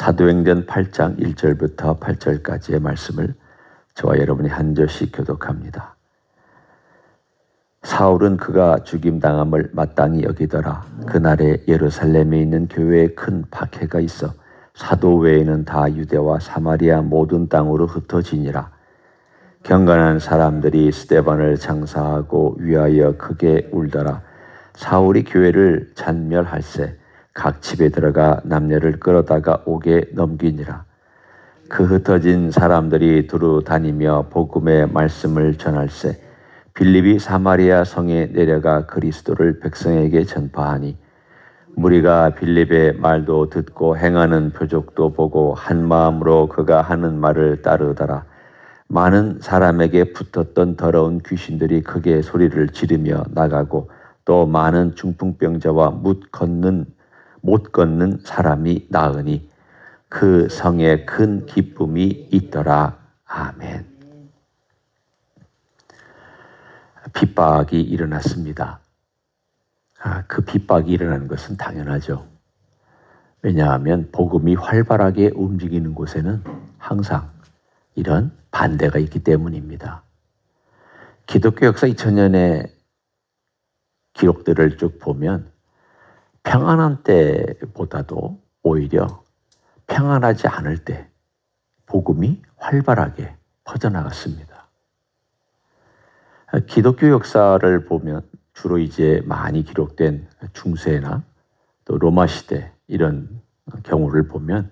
사도행전 8장 1절부터 8절까지의 말씀을 저와 여러분이 한 절씩 교독합니다. 사울은 그가 죽임당함을 마땅히 여기더라. 그날에 예루살렘에 있는 교회에 큰 박해가 있어 사도 외에는 다 유대와 사마리아 모든 땅으로 흩어지니라. 경건한 사람들이 스데반을 장사하고 위하여 크게 울더라. 사울이 교회를 잔멸할세 각 집에 들어가 남녀를 끌어다가 옥에 넘기니라. 그 흩어진 사람들이 두루 다니며 복음의 말씀을 전할세 빌립이 사마리아 성에 내려가 그리스도를 백성에게 전파하니 무리가 빌립의 말도 듣고 행하는 표적도 보고 한 마음으로 그가 하는 말을 따르더라. 많은 사람에게 붙었던 더러운 귀신들이 크게 소리를 지르며 나가고 또 많은 중풍병자와 못 걷는 사람이 나으니 그 성에 큰 기쁨이 있더라. 아멘. 핍박이 일어났습니다. 그 핍박이 일어나는 것은 당연하죠. 왜냐하면 복음이 활발하게 움직이는 곳에는 항상 이런 반대가 있기 때문입니다. 기독교 역사 2000년의 기록들을 쭉 보면 평안한 때보다도 오히려 평안하지 않을 때 복음이 활발하게 퍼져나갔습니다. 기독교 역사를 보면 주로 이제 많이 기록된 중세나 또 로마 시대 이런 경우를 보면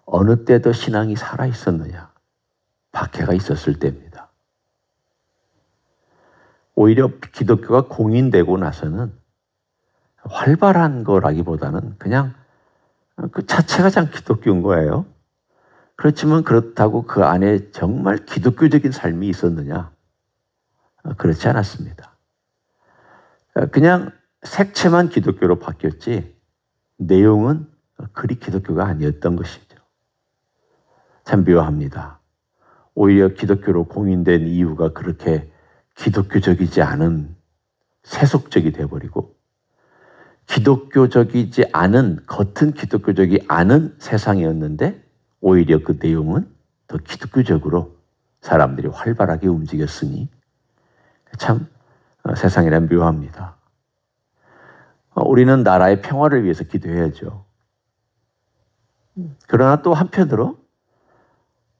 어느 때 더 신앙이 살아 있었느냐? 박해가 있었을 때입니다. 오히려 기독교가 공인되고 나서는 활발한 거라기보다는 그냥 그 자체가 참 기독교인 거예요. 그렇지만 그렇다고 그 안에 정말 기독교적인 삶이 있었느냐? 그렇지 않았습니다. 그냥 색채만 기독교로 바뀌었지 내용은 그리 기독교가 아니었던 것이죠. 참 묘합니다. 오히려 기독교로 공인된 이유가 그렇게 기독교적이지 않은 세속적이 되어버리고 기독교적이지 않은 겉은 기독교적이 않은 세상이었는데 오히려 그 내용은 더 기독교적으로 사람들이 활발하게 움직였으니 참 세상이란 묘합니다. 우리는 나라의 평화를 위해서 기도해야죠. 그러나 또 한편으로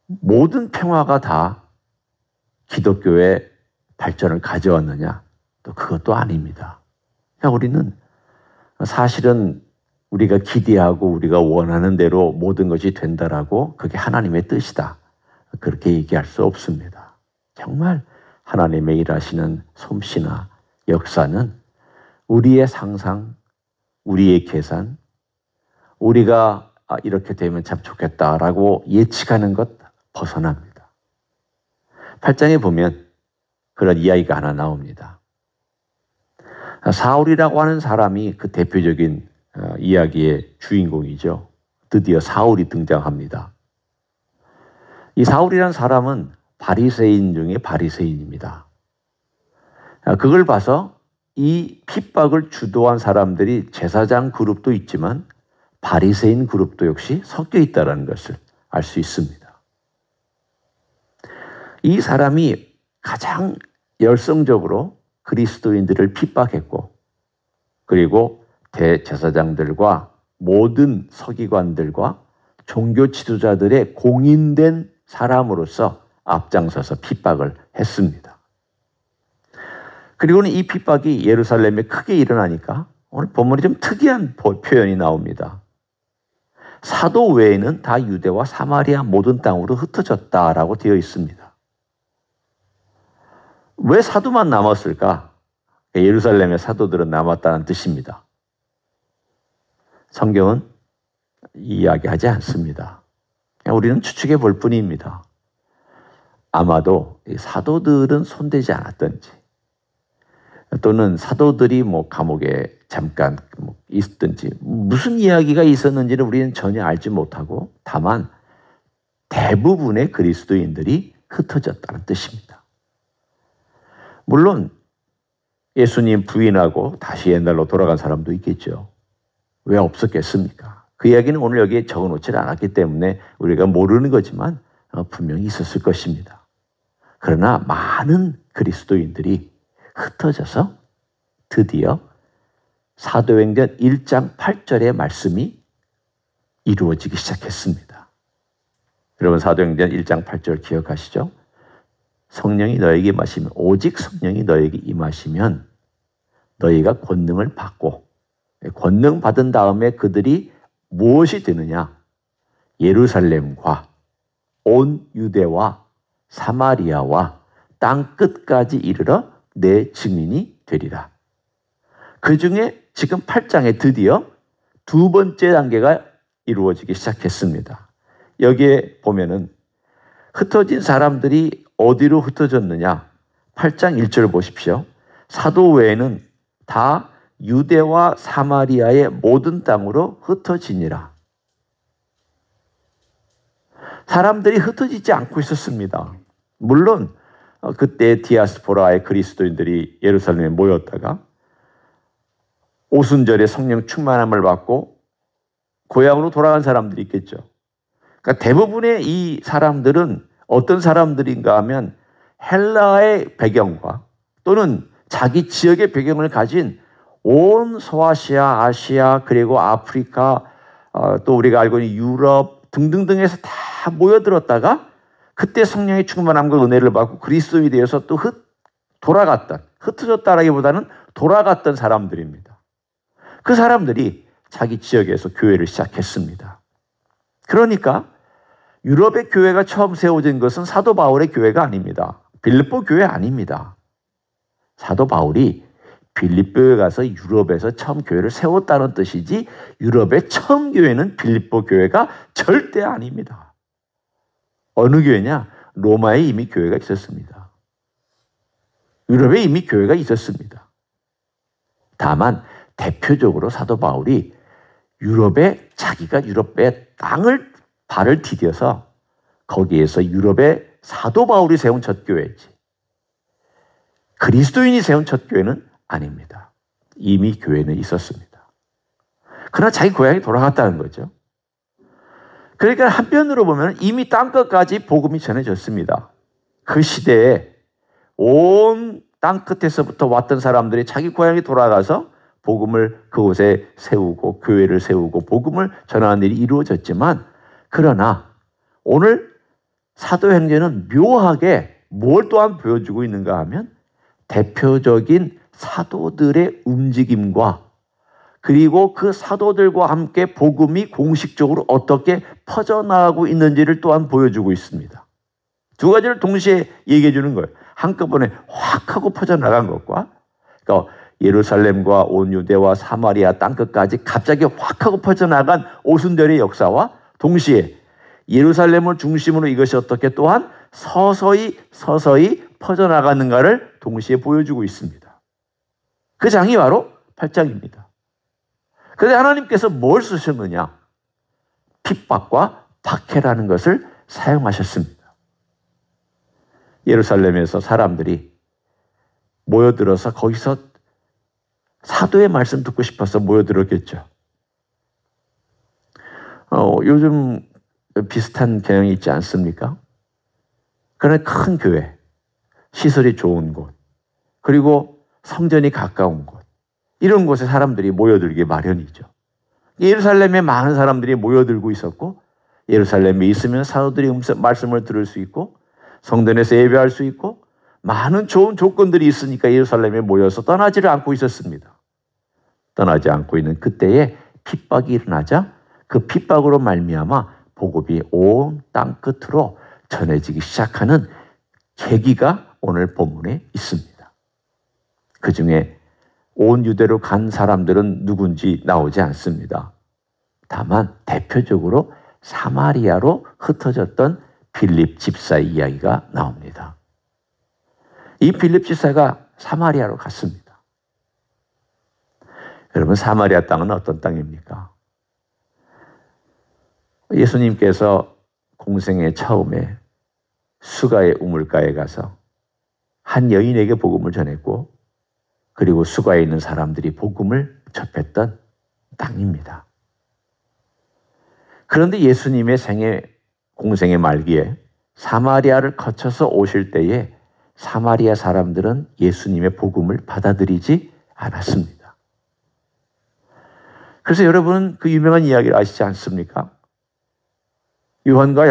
모든 평화가 다 기독교의 발전을 가져왔느냐? 또 그것도 아닙니다. 그러니까 우리는 사실은 우리가 기대하고 우리가 원하는 대로 모든 것이 된다라고 그게 하나님의 뜻이다. 그렇게 얘기할 수 없습니다. 정말 하나님의 일하시는 솜씨나 역사는 우리의 상상, 우리의 계산, 우리가 이렇게 되면 참 좋겠다라고 예측하는 것 벗어납니다. 8장에 보면 그런 이야기가 하나 나옵니다. 사울이라고 하는 사람이 그 대표적인 이야기의 주인공이죠. 드디어 사울이 등장합니다. 이 사울이라는 사람은 바리새인 중에 바리새인입니다. 그걸 봐서 이 핍박을 주도한 사람들이 제사장 그룹도 있지만 바리새인 그룹도 역시 섞여 있다는 것을 알 수 있습니다. 이 사람이 가장 열성적으로 그리스도인들을 핍박했고 그리고 대제사장들과 모든 서기관들과 종교 지도자들의 공인된 사람으로서 앞장서서 핍박을 했습니다. 그리고는 이 핍박이 예루살렘에 크게 일어나니까 오늘 본문이 좀 특이한 표현이 나옵니다. 사도 외에는 다 유대와 사마리아 모든 땅으로 흩어졌다라고 되어 있습니다. 왜 사도만 남았을까? 예루살렘의 사도들은 남았다는 뜻입니다. 성경은 이야기하지 않습니다. 우리는 추측해 볼 뿐입니다. 아마도 사도들은 손대지 않았던지 또는 사도들이 감옥에 잠깐 있었든지 무슨 이야기가 있었는지는 우리는 전혀 알지 못하고 다만 대부분의 그리스도인들이 흩어졌다는 뜻입니다. 물론 예수님 부인하고 다시 옛날로 돌아간 사람도 있겠죠. 왜 없었겠습니까? 그 이야기는 오늘 여기에 적어놓지 않았기 때문에 우리가 모르는 거지만 분명히 있었을 것입니다. 그러나 많은 그리스도인들이 흩어져서 드디어 사도행전 1장 8절의 말씀이 이루어지기 시작했습니다. 여러분 사도행전 1장 8절 기억하시죠? 성령이 너에게 임하시면 오직 성령이 너에게 임하시면 너희가 권능을 받고 권능 받은 다음에 그들이 무엇이 되느냐? 예루살렘과 온 유대와 사마리아와 땅 끝까지 이르러 내 증인이 되리라. 그 중에 지금 8장에 드디어 두 번째 단계가 이루어지기 시작했습니다. 여기에 보면은 흩어진 사람들이 어디로 흩어졌느냐? 8장 1절 보십시오. 사도 외에는 다 유대와 사마리아의 모든 땅으로 흩어지니라. 사람들이 흩어지지 않고 있었습니다. 물론 그때 디아스포라의 그리스도인들이 예루살렘에 모였다가 오순절에 성령 충만함을 받고 고향으로 돌아간 사람들이 있겠죠. 그러니까 대부분의 이 사람들은 어떤 사람들인가 하면 헬라의 배경과 또는 자기 지역의 배경을 가진 온 소아시아, 아시아, 그리고 아프리카, 또 우리가 알고 있는 유럽 등등등에서 다 모여들었다가 그때 성령의 충만함과 은혜를 받고 그리스도인이 되어서 또 흩어졌다라기보다는 돌아갔던 사람들입니다. 그 사람들이 자기 지역에서 교회를 시작했습니다. 그러니까 유럽의 교회가 처음 세워진 것은 사도 바울의 교회가 아닙니다. 빌립보 교회 아닙니다. 사도 바울이 빌립보에 가서 유럽에서 처음 교회를 세웠다는 뜻이지 유럽의 처음 교회는 빌립보 교회가 절대 아닙니다. 어느 교회냐? 로마에 이미 교회가 있었습니다. 유럽에 이미 교회가 있었습니다. 다만 대표적으로 사도 바울이 자기가 유럽의 땅을 발을 디뎌서 거기에서 유럽의 사도 바울이 세운 첫 교회지. 그리스도인이 세운 첫 교회는 아닙니다. 이미 교회는 있었습니다. 그러나 자기 고향에 돌아갔다는 거죠. 그러니까 한편으로 보면 이미 땅끝까지 복음이 전해졌습니다. 그 시대에 온 땅끝에서부터 왔던 사람들이 자기 고향에 돌아가서 복음을 그곳에 세우고 교회를 세우고 복음을 전하는 일이 이루어졌지만 그러나 오늘 사도행전은 묘하게 뭘 또한 보여주고 있는가 하면 대표적인 사도들의 움직임과 그리고 그 사도들과 함께 복음이 공식적으로 어떻게 퍼져나가고 있는지를 또한 보여주고 있습니다. 두 가지를 동시에 얘기해 주는 거예요. 한꺼번에 확 하고 퍼져나간 것과 그러니까 예루살렘과 온 유대와 사마리아 땅끝까지 갑자기 확 하고 퍼져나간 오순절의 역사와 동시에 예루살렘을 중심으로 이것이 어떻게 또한 서서히 퍼져나가는가를 동시에 보여주고 있습니다. 그 장이 바로 8장입니다. 그런데 하나님께서 뭘 쓰셨느냐? 핍박과 박해라는 것을 사용하셨습니다. 예루살렘에서 사람들이 모여들어서 거기서 사도의 말씀 듣고 싶어서 모여들었겠죠. 요즘 비슷한 경향이 있지 않습니까? 그러나 큰 교회, 시설이 좋은 곳, 그리고 성전이 가까운 곳, 이런 곳에 사람들이 모여들기 마련이죠. 예루살렘에 많은 사람들이 모여들고 있었고 예루살렘에 있으면 사도들이 말씀을 들을 수 있고 성전에서 예배할 수 있고 많은 좋은 조건들이 있으니까 예루살렘에 모여서 떠나지를 않고 있었습니다. 떠나지 않고 있는 그때에 핍박이 일어나자 그 핍박으로 말미암아 복음이 온 땅 끝으로 전해지기 시작하는 계기가 오늘 본문에 있습니다. 그 중에 온 유대로 간 사람들은 누군지 나오지 않습니다. 다만 대표적으로 사마리아로 흩어졌던 빌립 집사의 이야기가 나옵니다. 이 빌립 집사가 사마리아로 갔습니다. 여러분, 사마리아 땅은 어떤 땅입니까? 예수님께서 공생의 처음에 수가의 우물가에 가서 한 여인에게 복음을 전했고 그리고 수가에 있는 사람들이 복음을 접했던 땅입니다. 그런데 예수님의 공생의 말기에 사마리아를 거쳐서 오실 때에 사마리아 사람들은 예수님의 복음을 받아들이지 않았습니다. 그래서 여러분은 그 유명한 이야기를 아시지 않습니까? 요한과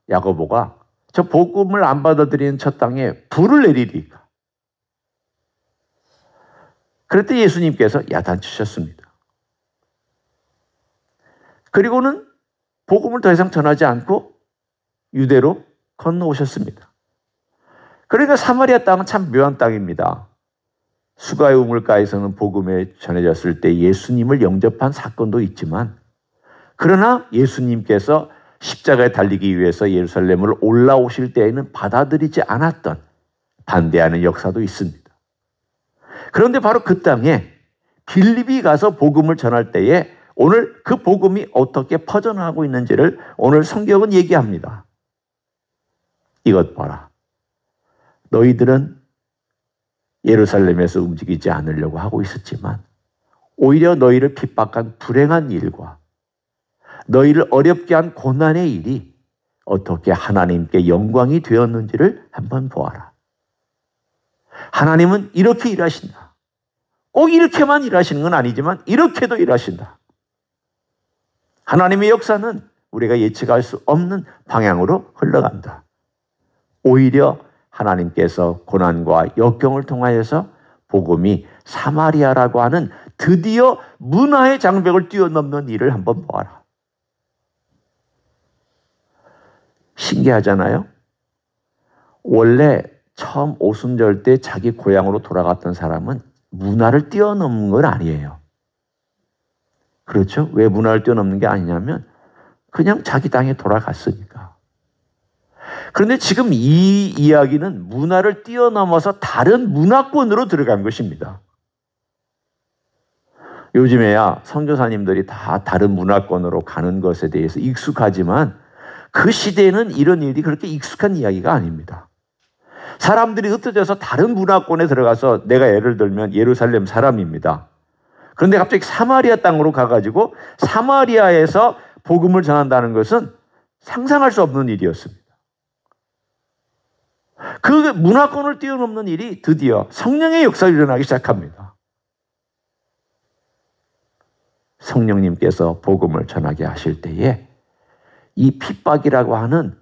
야고보가 저 복음을 안 받아들이는 저 땅에 불을 내리리까. 그랬더니 예수님께서 야단치셨습니다. 그리고는 복음을 더 이상 전하지 않고 유대로 건너오셨습니다. 그러니까 사마리아 땅은 참 묘한 땅입니다. 수가의 우물가에서는 복음에 전해졌을 때 예수님을 영접한 사건도 있지만, 그러나 예수님께서 십자가에 달리기 위해서 예루살렘을 올라오실 때에는 받아들이지 않았던, 반대하는 역사도 있습니다. 그런데 바로 그 땅에 빌립이 가서 복음을 전할 때에 오늘 그 복음이 어떻게 퍼져나가고 있는지를 오늘 성경은 얘기합니다. 이것 봐라. 너희들은 예루살렘에서 움직이지 않으려고 하고 있었지만 오히려 너희를 핍박한 불행한 일과 너희를 어렵게 한 고난의 일이 어떻게 하나님께 영광이 되었는지를 한번 보아라. 하나님은 이렇게 일하신다. 꼭 이렇게만 일하시는 건 아니지만 이렇게도 일하신다. 하나님의 역사는 우리가 예측할 수 없는 방향으로 흘러간다. 오히려 하나님께서 고난과 역경을 통하여서 복음이 사마리아라고 하는 드디어 문화의 장벽을 뛰어넘는 일을 한번 보아라. 신기하잖아요? 원래 처음 오순절 때 자기 고향으로 돌아갔던 사람은 문화를 뛰어넘는 건 아니에요. 그렇죠? 왜 문화를 뛰어넘는 게 아니냐면 그냥 자기 땅에 돌아갔으니까. 그런데 지금 이 이야기는 문화를 뛰어넘어서 다른 문화권으로 들어간 것입니다. 요즘에야 선교사님들이 다 다른 문화권으로 가는 것에 대해서 익숙하지만 그 시대에는 이런 일이 그렇게 익숙한 이야기가 아닙니다. 사람들이 흩어져서 다른 문화권에 들어가서, 내가 예를 들면 예루살렘 사람입니다. 그런데 갑자기 사마리아 땅으로 가가지고 사마리아에서 복음을 전한다는 것은 상상할 수 없는 일이었습니다. 그 문화권을 뛰어넘는 일이 드디어 성령의 역사가 일어나기 시작합니다. 성령님께서 복음을 전하게 하실 때에 이 핍박이라고 하는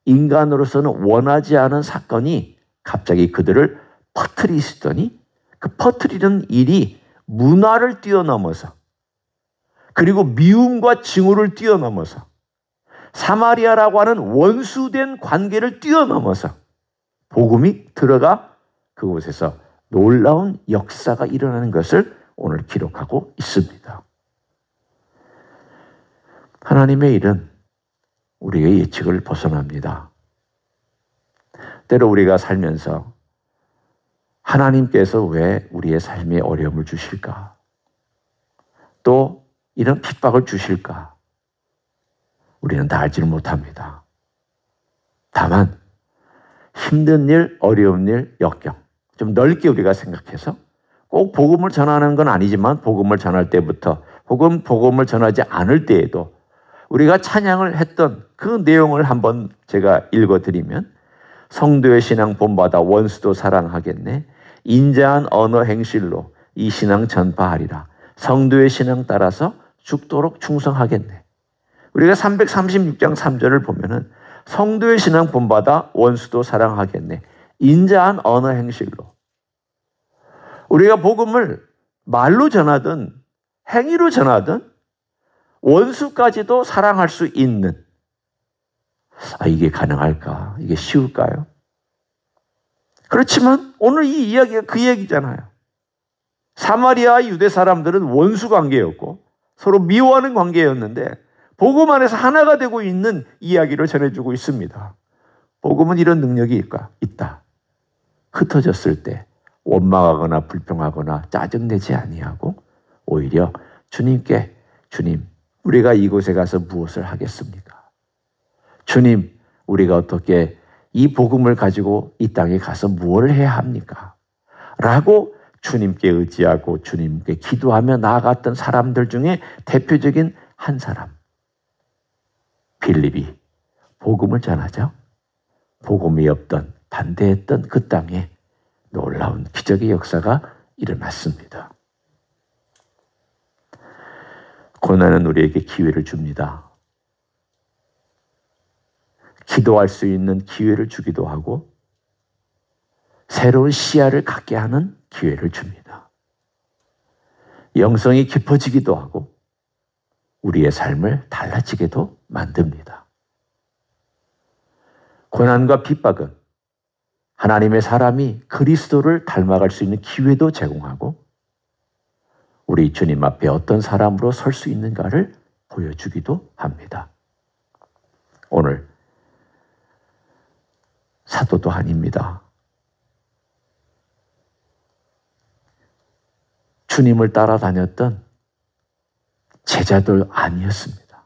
인간으로서는 원하지 않은 사건이 갑자기 그들을 퍼뜨리시더니 그 퍼뜨리는 일이 문화를 뛰어넘어서, 그리고 미움과 징후를 뛰어넘어서, 사마리아라고 하는 원수된 관계를 뛰어넘어서 복음이 들어가 그곳에서 놀라운 역사가 일어나는 것을 오늘 기록하고 있습니다. 하나님의 일은 우리의 예측을 벗어납니다. 때로 우리가 살면서 하나님께서 왜 우리의 삶에 어려움을 주실까? 또 이런 핍박을 주실까? 우리는 다 알지를 못합니다. 다만 힘든 일, 어려운 일, 역경, 좀 넓게 우리가 생각해서 꼭 복음을 전하는 건 아니지만 복음을 전할 때부터 혹은 복음을 전하지 않을 때에도 우리가 찬양을 했던 그 내용을 한번 제가 읽어드리면, 성도의 신앙 본받아 원수도 사랑하겠네. 인자한 언어 행실로 이 신앙 전파하리라. 성도의 신앙 따라서 죽도록 충성하겠네. 우리가 336장 3절을 보면은 성도의 신앙 본받아 원수도 사랑하겠네. 인자한 언어 행실로. 우리가 복음을 말로 전하든 행위로 전하든 원수까지도 사랑할 수 있는, 이게 가능할까? 이게 쉬울까요? 그렇지만 오늘 이 이야기가 그 얘기잖아요. 사마리아 유대 사람들은 원수 관계였고 서로 미워하는 관계였는데 복음 안에서 하나가 되고 있는 이야기를 전해주고 있습니다. 복음은 이런 능력이 있다. 흩어졌을 때 원망하거나 불평하거나 짜증내지 아니하고 오히려 주님께, 주님, 우리가 이곳에 가서 무엇을 하겠습니까? 주님, 우리가 어떻게 이 복음을 가지고 이 땅에 가서 무엇을 해야 합니까? 라고 주님께 의지하고 주님께 기도하며 나아갔던 사람들 중에 대표적인 한 사람, 빌립이 복음을 전하죠. 복음이 없던, 반대했던 그 땅에 놀라운 기적의 역사가 일어났습니다. 고난은 우리에게 기회를 줍니다. 기도할 수 있는 기회를 주기도 하고 새로운 시야를 갖게 하는 기회를 줍니다. 영성이 깊어지기도 하고 우리의 삶을 달라지게도 만듭니다. 고난과 핍박은 하나님의 사람이 그리스도를 닮아갈 수 있는 기회도 제공하고 우리 주님 앞에 어떤 사람으로 설 수 있는가를 보여주기도 합니다. 오늘 사도도 아닙니다. 주님을 따라다녔던 제자들 아니었습니다.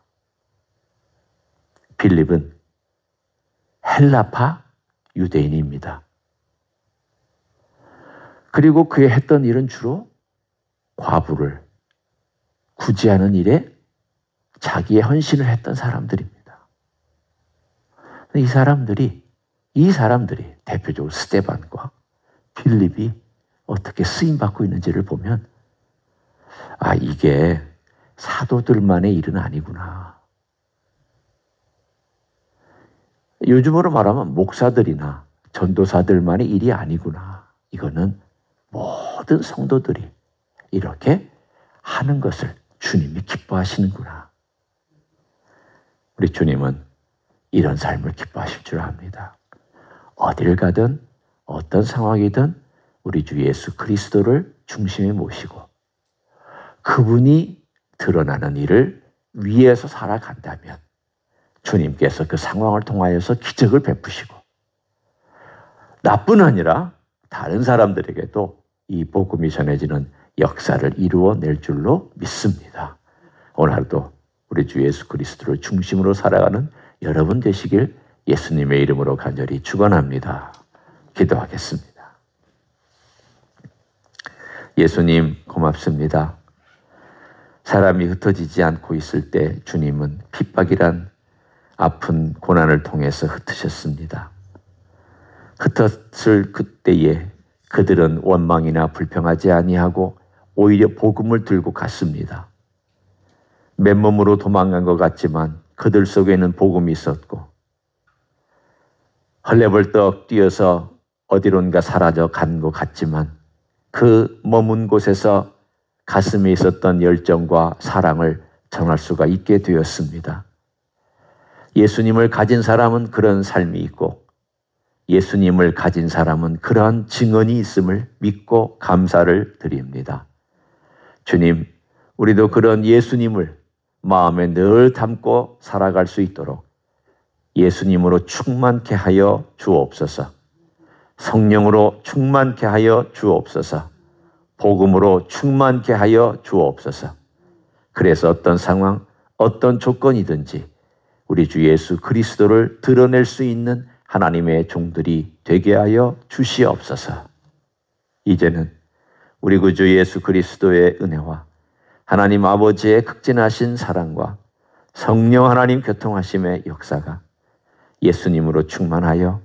빌립은 헬라파 유대인입니다. 그리고 그의 했던 일은 주로 과부를 구제하는 일에 자기의 헌신을 했던 사람들입니다. 이 사람들이 대표적으로 스데반과 빌립이 어떻게 쓰임받고 있는지를 보면 이게 사도들만의 일은 아니구나. 요즘으로 말하면 목사들이나 전도사들만의 일이 아니구나. 이거는 모든 성도들이 이렇게 하는 것을 주님이 기뻐하시는구나. 우리 주님은 이런 삶을 기뻐하실 줄 압니다. 어디를 가든 어떤 상황이든 우리 주 예수 그리스도를 중심에 모시고 그분이 드러나는 일을 위해서 살아간다면 주님께서 그 상황을 통하여서 기적을 베푸시고 나뿐 아니라 다른 사람들에게도 이 복음이 전해지는 역사를 이루어낼 줄로 믿습니다. 오늘 하루도 우리 주 예수 그리스도를 중심으로 살아가는 여러분 되시길 예수님의 이름으로 간절히 축원합니다. 기도하겠습니다. 예수님 고맙습니다. 사람이 흩어지지 않고 있을 때 주님은 핍박이란 아픈 고난을 통해서 흩으셨습니다. 흩었을 그때에 그들은 원망이나 불평하지 아니하고 오히려 복음을 들고 갔습니다. 맨몸으로 도망간 것 같지만 그들 속에는 복음이 있었고 헐레벌떡 뛰어서 어디론가 사라져 간 것 같지만 그 머문 곳에서 가슴에 있었던 열정과 사랑을 전할 수가 있게 되었습니다. 예수님을 가진 사람은 그런 삶이 있고 예수님을 가진 사람은 그러한 증언이 있음을 믿고 감사를 드립니다. 주님, 우리도 그런 예수님을 마음에 늘 담고 살아갈 수 있도록 예수님으로 충만케 하여 주옵소서. 성령으로 충만케 하여 주옵소서. 복음으로 충만케 하여 주옵소서. 그래서 어떤 상황, 어떤 조건이든지 우리 주 예수 그리스도를 드러낼 수 있는 하나님의 종들이 되게 하여 주시옵소서. 이제는 우리 구주 예수 그리스도의 은혜와 하나님 아버지의 극진하신 사랑과 성령 하나님 교통하심의 역사가 예수님으로 충만하여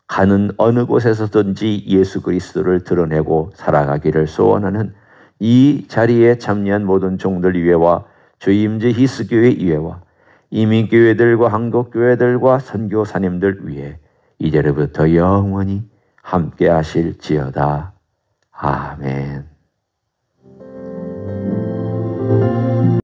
가는 어느 곳에서든지 예수 그리스도를 드러내고 살아가기를 소원하는 이 자리에 참여한 모든 종들 위에와 주임제 히스교회 위에와 이민교회들과 한국교회들과 선교사님들 위에 이제로부터 영원히 함께 하실지어다. 아멘.